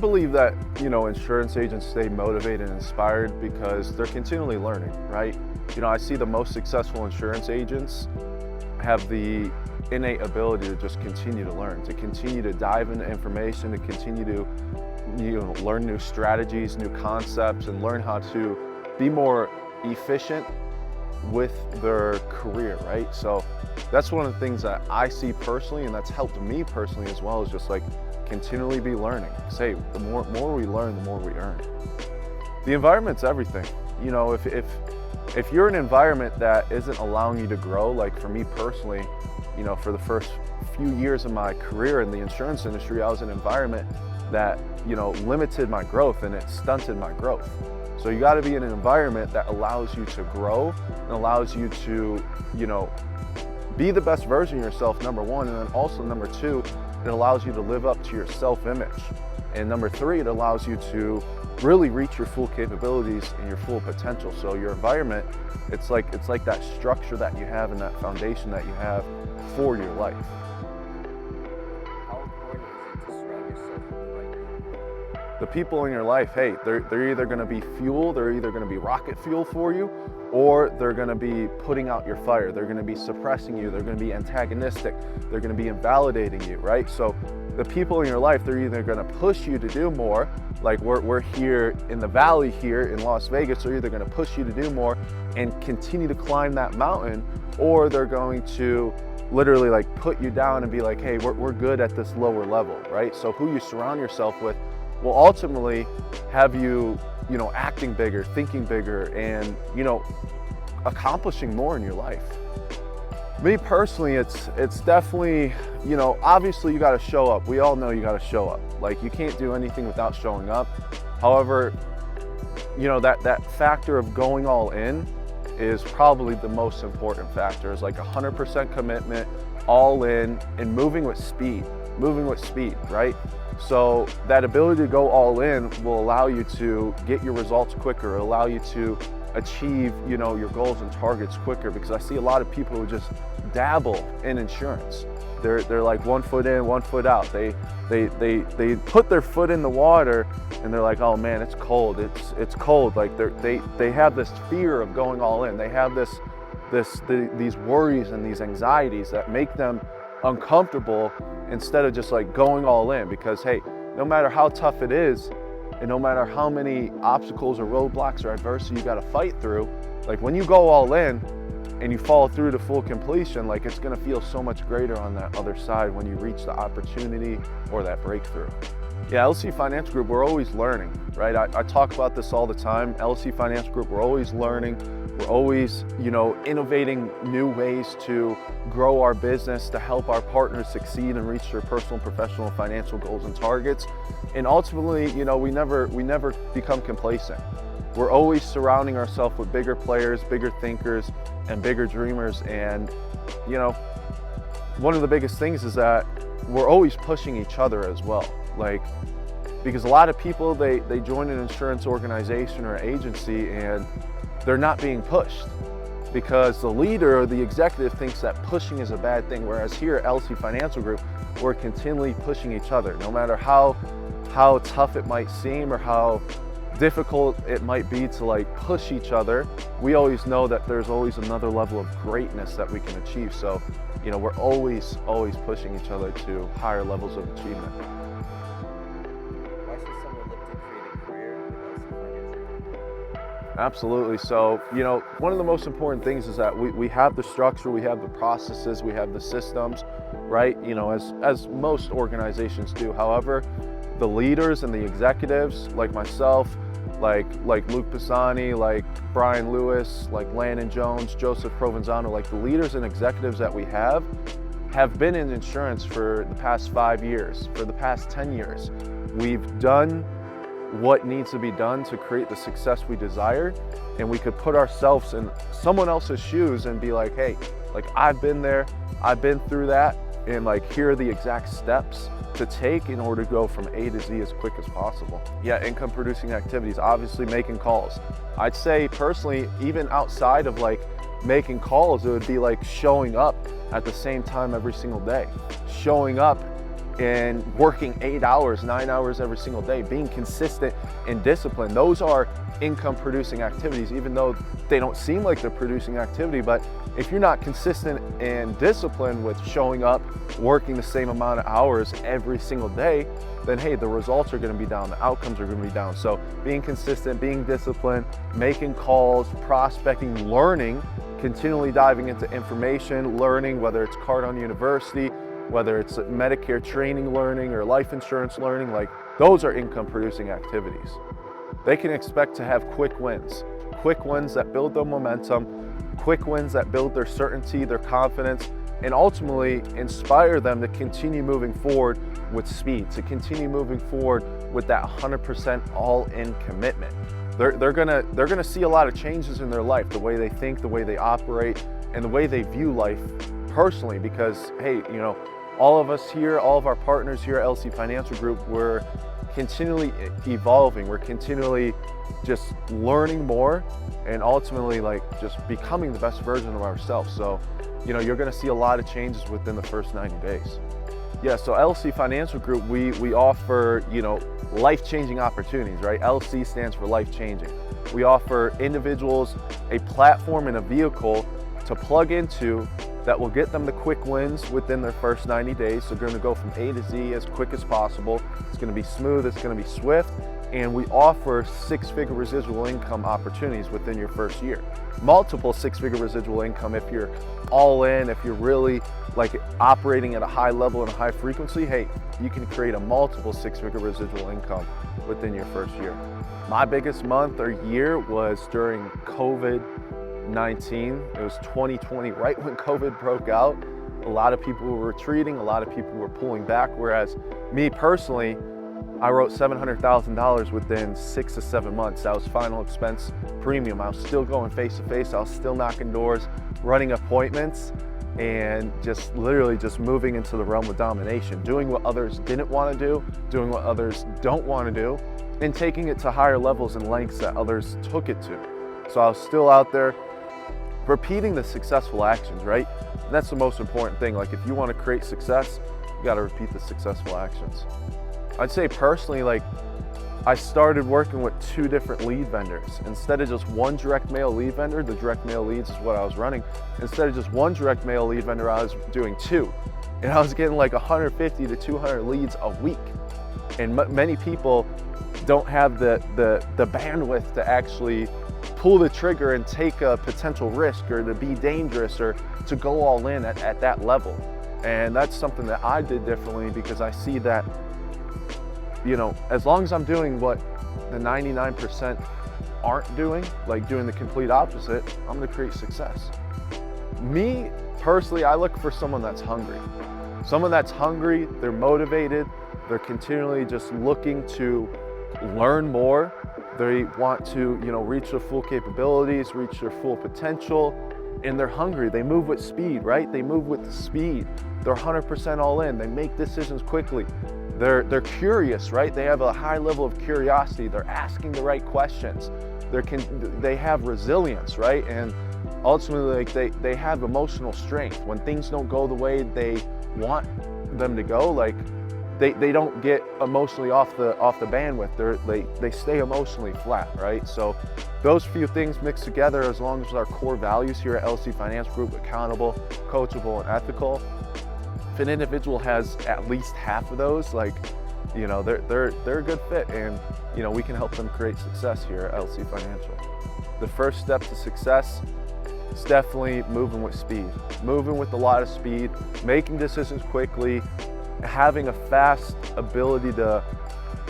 believe that, insurance agents stay motivated and inspired because they're continually learning, right? I see the most successful insurance agents have the innate ability to just continue to learn, to continue to dive into information, to continue to, learn new strategies, new concepts, and learn how to be more efficient with their career, right? So that's one of the things that I see personally, and that's helped me personally as well, is just like continually be learning. Say, the more we learn, the more we earn. The environment's everything. If you're in an environment that isn't allowing you to grow, like for me personally, for the first few years of my career in the insurance industry, I was in an environment that, limited my growth and it stunted my growth. So you got to be in an environment that allows you to grow and allows you to, be the best version of yourself, number one, and then also number two, it allows you to live up to your self-image. And number three, it allows you to really reach your full capabilities and your full potential. So your environment, it's like that structure that you have and that foundation that you have for your life. How important is it to surround yourself with the right people? The people in your life, hey, they're either going to be fuel, they're either going to be rocket fuel for you, or they're going to be putting out your fire. They're going to be suppressing you. They're going to be antagonistic. They're going to be invalidating you, right? So the people in your life, they're either going to push you to do more, like we're here in the valley here in Las Vegas, they're either going to push you to do more and continue to climb that mountain, or they're going to literally like put you down and be like, hey, we're good at this lower level, right? So who you surround yourself with will ultimately have you, acting bigger, thinking bigger, and, accomplishing more in your life. Me personally, it's definitely, obviously you got to show up. We all know you got to show up. Like, you can't do anything without showing up. However, that factor of going all in is probably the most important factor. Is like 100% commitment, all in, and moving with speed, right? So that ability to go all in will allow you to get your results quicker, allow you to achieve, your goals and targets quicker, because I see a lot of people who just dabble in insurance. They're like 1 foot in, 1 foot out. They put their foot in the water and they're like, oh man, it's cold. It's cold. Like they have this fear of going all in. They have these worries and these anxieties that make them uncomfortable instead of just like going all in, because hey, no matter how tough it is and no matter how many obstacles or roadblocks or adversity you got to fight through, like when you go all in and you follow through to full completion, like it's going to feel so much greater on that other side when you reach the opportunity or that breakthrough. Yeah, LC Financial Group, we're always learning, right? I talk about this all the time. LC Financial Group, we're always learning. We're always, innovating new ways to grow our business, to help our partners succeed and reach their personal, professional, and financial goals and targets. And ultimately, we never become complacent. We're always surrounding ourselves with bigger players, bigger thinkers, and bigger dreamers. And, one of the biggest things is that we're always pushing each other as well. Like, because a lot of people, they join an insurance organization or agency and they're not being pushed because the leader or the executive thinks that pushing is a bad thing. Whereas here at LC Financial Group, we're continually pushing each other, no matter how tough it might seem or how difficult it might be to like push each other. We always know that there's always another level of greatness that we can achieve. So, we're always pushing each other to higher levels of achievement. Why should someone look to create a career with LC Financial Group? Absolutely. So, one of the most important things is that we have the structure, we have the processes, we have the systems, right? As most organizations do. However, the leaders and the executives, like myself, like Luke Pisani, like Brian Lewis, like Landon Jones, Joseph Provenzano, like the leaders and executives that we have been in insurance for the past 5 years, for the past 10 years. We've done what needs to be done to create the success we desire, and we could put ourselves in someone else's shoes and be like, hey, like I've been there, I've been through that, and like here are the exact steps to take in order to go from A to Z as quick as possible. Yeah, income producing activities, obviously making calls. I'd say personally, even outside of like making calls, it would be like showing up at the same time every single day. Showing up and working 8 hours, 9 hours every single day, being consistent and disciplined. Those are income producing activities, even though they don't seem like they're producing activity. But if you're not consistent and disciplined with showing up, working the same amount of hours every single day, then hey, the results are going to be down, the outcomes are going to be down. So being consistent, being disciplined, making calls, prospecting, learning, continually diving into information, learning, whether it's Cardone University, whether it's Medicare training learning or life insurance learning, like those are income producing activities. They can expect to have quick wins that build their momentum, quick wins that build their certainty, their confidence, and ultimately inspire them to continue moving forward with speed, to continue moving forward with that 100% all-in commitment. They're gonna see a lot of changes in their life, the way they think, the way they operate, and the way they view life personally, because hey, you know, all of us here, all of our partners here at LC Financial Group, we're continually evolving, we're continually just learning more and ultimately like just becoming the best version of ourselves. So, you know, you're gonna see a lot of changes within the first 90 days. Yeah, so LC Financial Group, we offer, you know, life-changing opportunities, right? LC stands for life-changing. We offer individuals a platform and a vehicle to plug into that will get them the quick wins within their first 90 days. So they're gonna go from A to Z as quick as possible. It's gonna be smooth, it's gonna be swift, and we offer six-figure residual income opportunities within your first year. Multiple six-figure residual income if you're all in, if you're really like operating at a high level and a high frequency, hey, you can create a multiple six-figure residual income within your first year. My biggest month or year was during COVID-19. It was 2020, right when COVID broke out. A lot of people were retreating, a lot of people were pulling back, whereas me personally, I wrote $700,000 within 6 to 7 months. That was final expense premium. I was still going face to face. I was still knocking doors, running appointments, and just literally just moving into the realm of domination, doing what others didn't want to do, doing what others don't want to do, and taking it to higher levels and lengths that others took it to. So I was still out there repeating the successful actions, right? And that's the most important thing. Like if you want to create success, you got to repeat the successful actions. I'd say personally, like I started working with 2 different lead vendors. Instead of just one direct mail lead vendor, the direct mail leads is what I was running. Instead of just one direct mail lead vendor, I was doing 2. And I was getting like 150 to 200 leads a week. And many people don't have the bandwidth to actually pull the trigger and take a potential risk or to be dangerous or to go all in at that level. And that's something that I did differently because I see that, you know, as long as I'm doing what the 99% aren't doing, like doing the complete opposite, I'm gonna create success. Me, personally, I look for someone that's hungry. Someone that's hungry, they're motivated, they're continually just looking to learn more. They want to, you know, reach their full capabilities, reach their full potential, and they're hungry. They move with speed, right? They move with speed. They're 100% all in. They make decisions quickly. They're curious, right? They have a high level of curiosity. They're asking the right questions. They have resilience, right? And ultimately, like they have emotional strength. When things don't go the way they want them to go, like they don't get emotionally off the bandwidth. They stay emotionally flat, right? So those few things mixed together, as long as our core values here at LC Finance Group, accountable, coachable, and ethical. If an individual has at least half of those, like, you know, they're a good fit, and you know, we can help them create success here at LC Financial. The first step to success is definitely moving with speed, moving with a lot of speed, making decisions quickly, having a fast ability to,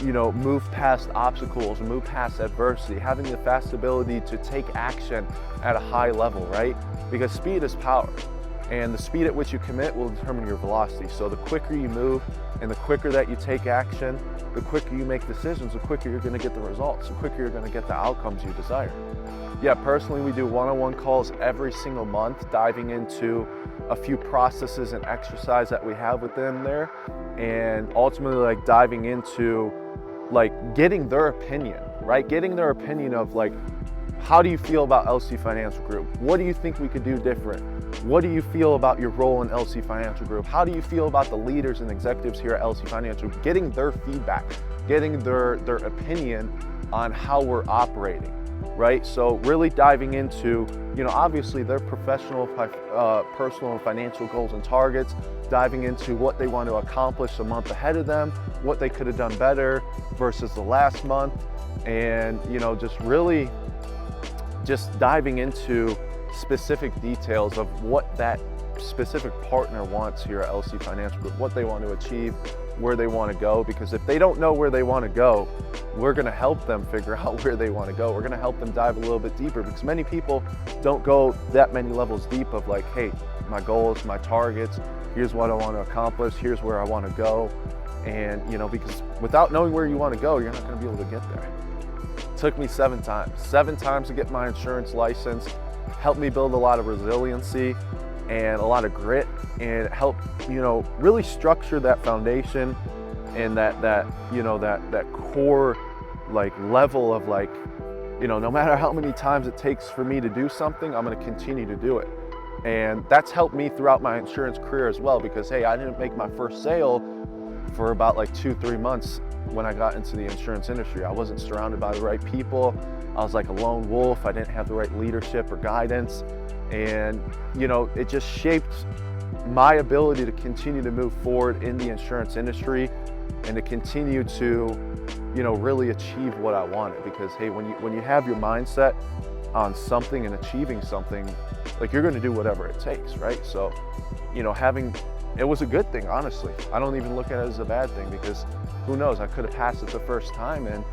you know, move past obstacles, move past adversity, having the fast ability to take action at a high level, right? Because speed is power. And the speed at which you commit will determine your velocity. So the quicker you move and the quicker that you take action, the quicker you make decisions, the quicker you're gonna get the results, the quicker you're gonna get the outcomes you desire. Yeah, personally, we do one-on-one calls every single month, diving into a few processes and exercise that we have within there, and ultimately like diving into like getting their opinion, right? Getting their opinion of like, how do you feel about LC Financial Group? What do you think we could do different? What do you feel about your role in LC Financial Group? How do you feel about the leaders and executives here at LC Financial Group? Getting their feedback, getting their opinion on how we're operating, right? So really diving into, obviously their professional, personal and financial goals and targets, diving into what they want to accomplish a month ahead of them, what they could have done better versus the last month, and just diving into specific details of what that specific partner wants here at LC Financial Group, what they want to achieve, where they want to go. Because if they don't know where they want to go, we're going to help them figure out where they want to go. We're going to help them dive a little bit deeper, because many people don't go that many levels deep of like, hey, my goals, my targets, here's what I want to accomplish, here's where I want to go. And because without knowing where you want to go, you're not going to be able to get there. It took me 7 times to get my insurance license. Helped me build a lot of resiliency and a lot of grit, and it helped really structure that foundation and that core level of no matter how many times it takes for me to do something, I'm going to continue to do it. And that's helped me throughout my insurance career as well, because hey, I didn't make my first sale for about 2-3 months when I got into the insurance industry. I wasn't surrounded by the right people. I was like a lone wolf. I didn't have the right leadership or guidance. And, it just shaped my ability to continue to move forward in the insurance industry and to continue to, really achieve what I wanted. Because, hey, when you have your mindset on something and achieving something, you're going to do whatever it takes, right? So, it was a good thing, honestly. I don't even look at it as a bad thing, because who knows, I could have passed it the first time, and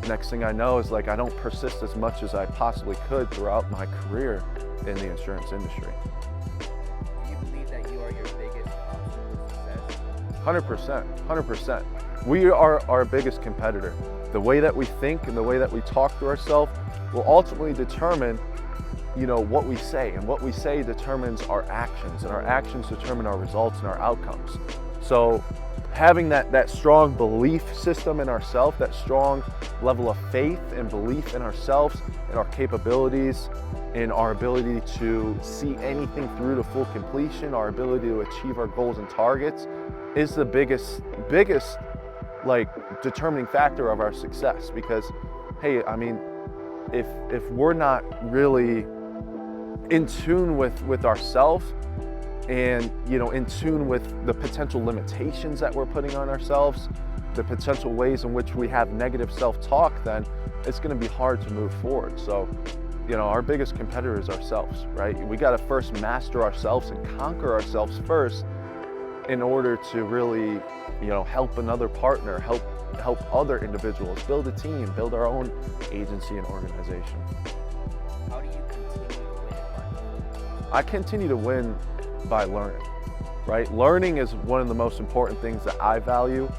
next thing I know is I don't persist as much as I possibly could throughout my career in the insurance industry. Do you believe that you are your biggest obstacle to success? 100%. We are our biggest competitor. The way that we think and the way that we talk to ourselves will ultimately determine what we say, and what we say determines our actions, and our actions determine our results and our outcomes. So having that strong belief system in ourselves, that strong level of faith and belief in ourselves and our capabilities, in our ability to see anything through to full completion, our ability to achieve our goals and targets, is the biggest determining factor of our success. Because hey, if we're not really in tune with ourselves, and in tune with the potential limitations that we're putting on ourselves, the potential ways in which we have negative self-talk, then it's going to be hard to move forward. So our biggest competitor is ourselves, right? We got to first master ourselves and conquer ourselves first in order to really help another partner, help other individuals, build a team, build our own agency and organization. How do you continue to win in life? I continue to win by learning, right? Learning is one of the most important things that I value.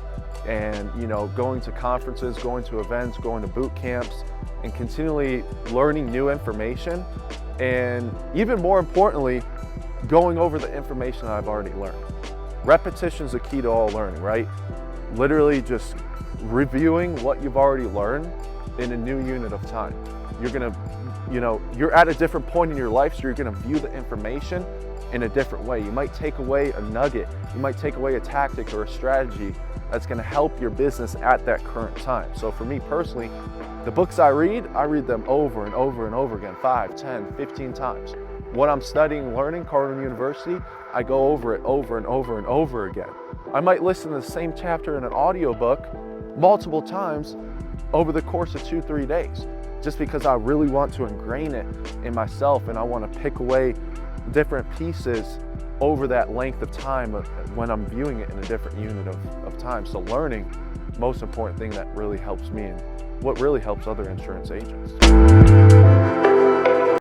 And going to conferences, going to events, going to boot camps, and continually learning new information, and even more importantly, going over the information that I've already learned. Repetition is the key to all learning, right? Literally just reviewing what you've already learned in a new unit of time. You're at a different point in your life, so you're gonna view the information in a different way. You might take away a nugget, you might take away a tactic or a strategy that's gonna help your business at that current time. So for me personally, the books I read them over and over and over again, 5, 10, 15 times. What I'm studying, learning, Cardinal University, I go over it over and over and over again. I might listen to the same chapter in an audiobook multiple times over the course of 2-3 days, just because I really want to ingrain it in myself, and I want to pick away different pieces over that length of time when I'm viewing it in a different unit of time. So learning, most important thing that really helps me, and what really helps other insurance agents.